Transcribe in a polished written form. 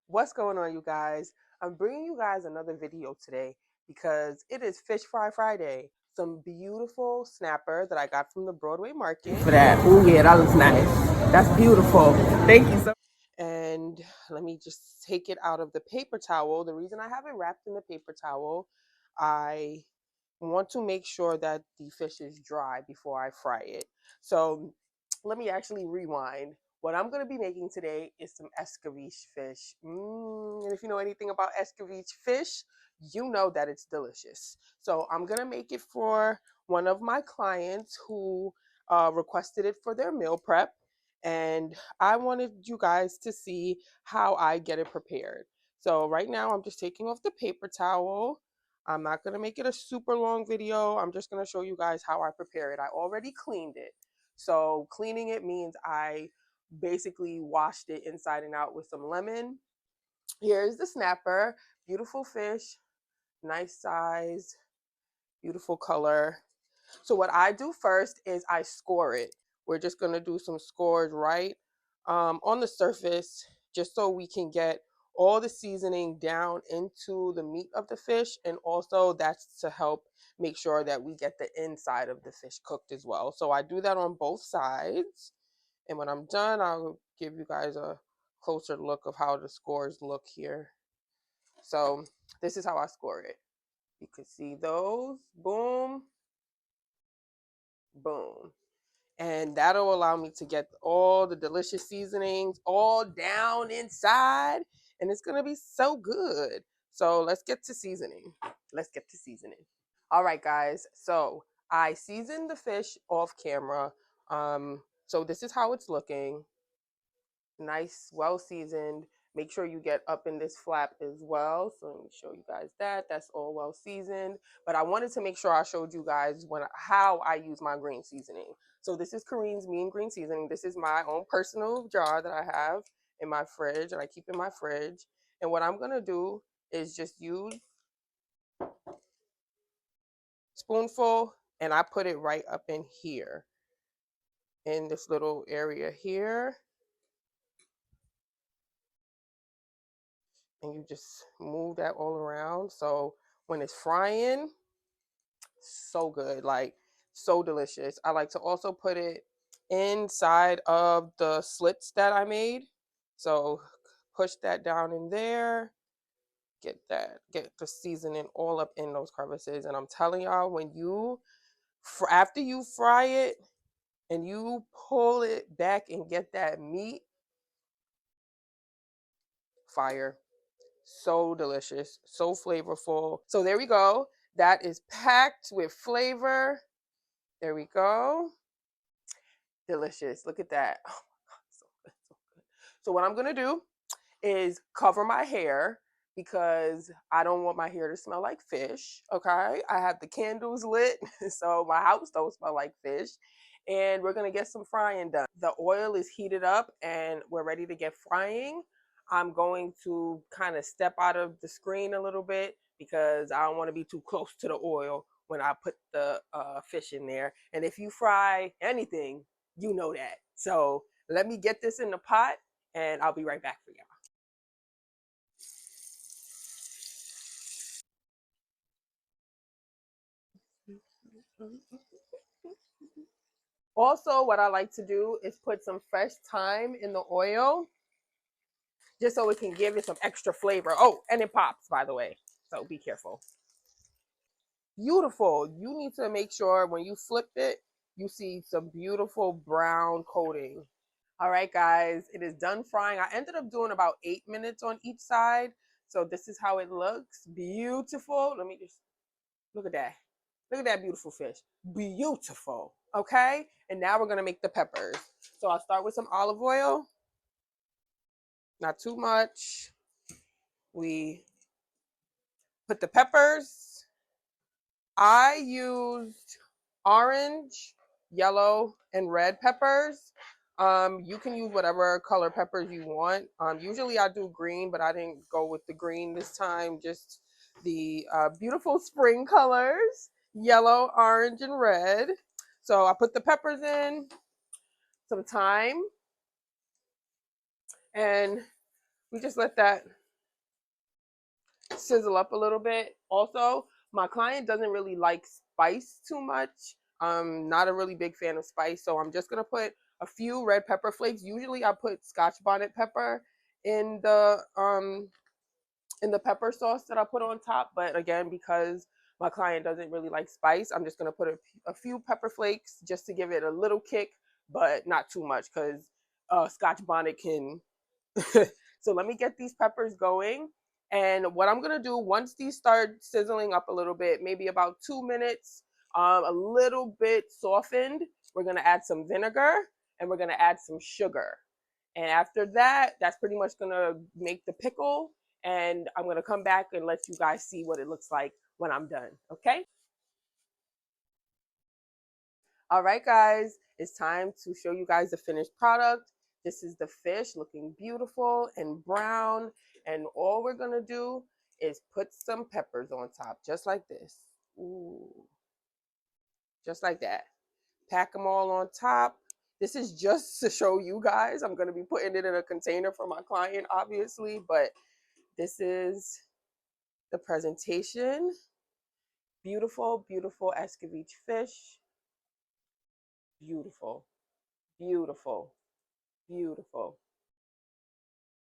What's going on, you guys? I'm bringing you guys another video today because it is Fish Fry Friday. Some beautiful snapper that I got from the Broadway market. For that. Oh yeah, that looks nice. That's beautiful. Thank you so. And let me just take it out of the paper towel. The reason I have it wrapped in the paper towel, I want to make sure that the fish is dry before I fry it. So let me actually rewind. What I'm going to be making today is some Escovitch fish. And if you know anything about Escovitch fish, you know that it's delicious. So I'm going to make it for one of my clients who requested it for their meal prep. And I wanted you guys to see how I get it prepared. So right now I'm just taking off the paper towel. I'm not going to make it a super long video. I'm just going to show you guys how I prepare it. I already cleaned it. So cleaning it means I basically washed it inside and out with some lemon. Here's the snapper. Beautiful fish, nice size, beautiful color. So what I do first is I score it. We're just going to do some scores right on the surface just so we can get all the seasoning down into the meat of the fish, and also that's to help make sure that we get the inside of the fish cooked as well. So I do that on both sides, and when I'm done I'll give you guys a closer look of how the scores look here. So this is how I score it. You can see those, boom, boom. And that'll allow me to get all the delicious seasonings all down inside, and it's gonna be so good. So let's get to seasoning. All right, guys, so I seasoned the fish off camera. So this is how it's looking. Nice, well seasoned. Make sure you get up in this flap as well. So let me show you guys that. That's all well seasoned. But I wanted to make sure I showed you guys how I use my green seasoning. So this is Kareem's Mean Green Seasoning. This is my own personal jar that I have in my fridge, and I keep in my fridge. And what I'm gonna do is just use spoonful, and I put it right up in here, in this little area here. And you just move that all around. So when it's frying, so good, like so delicious. I like to also put it inside of the slits that I made. So push that down in there, get the seasoning all up in those crevices. And I'm telling y'all, when you after you fry it and you pull it back and get that meat, fire. So delicious, so flavorful. So there we go. That is packed with flavor. There we go. Delicious. Look at that. Oh my God, so good, so good. So what I'm gonna do is cover my hair because I don't want my hair to smell like fish. Okay. I have the candles lit, so my house don't smell like fish. And we're gonna get some frying done. The oil is heated up and we're ready to get frying. I'm going to kind of step out of the screen a little bit because I don't want to be too close to the oil when I put the fish in there. And if you fry anything, you know that. So let me get this in the pot and I'll be right back for y'all. Also, what I like to do is put some fresh thyme in the oil just so it can give it some extra flavor. Oh, and it pops, by the way. So be careful. Beautiful. You need to make sure when you flip it, you see some beautiful brown coating. All right, guys, it is done frying. I ended up doing about 8 minutes on each side. So this is how it looks. Beautiful. Let me just look at that. Look at that beautiful fish. Beautiful. Okay. And now we're going to make the peppers. So I'll start with some olive oil. Not too much. We put the peppers. I used orange, yellow, and red peppers. You can use whatever color peppers you want. Usually I do green, but I didn't go with the green this time. Just the beautiful spring colors, yellow, orange, and red. So I put the peppers in, some thyme, and We just let that sizzle up a little bit. Also, my client doesn't really like spice too much. I'm not a really big fan of spice, so I'm just gonna put a few red pepper flakes. Usually, I put Scotch bonnet pepper in the pepper sauce that I put on top. But again, because my client doesn't really like spice, I'm just gonna put a few pepper flakes just to give it a little kick, but not too much because Scotch bonnet can so let me get these peppers going. And what I'm gonna do once these start sizzling up a little bit, maybe about 2 minutes, a little bit softened, we're gonna add some vinegar and we're gonna add some sugar. And after that, that's pretty much gonna make the pickle. And I'm gonna come back and let you guys see what it looks like when I'm done. Okay? All right, guys, it's time to show you guys the finished product. This is the fish looking beautiful and brown. And all we're gonna do is put some peppers on top, just like this. Ooh, just like that. Pack them all on top. This is just to show you guys. I'm gonna be putting it in a container for my client, obviously, but this is the presentation. Beautiful, beautiful Escovitch fish. Beautiful, beautiful, beautiful.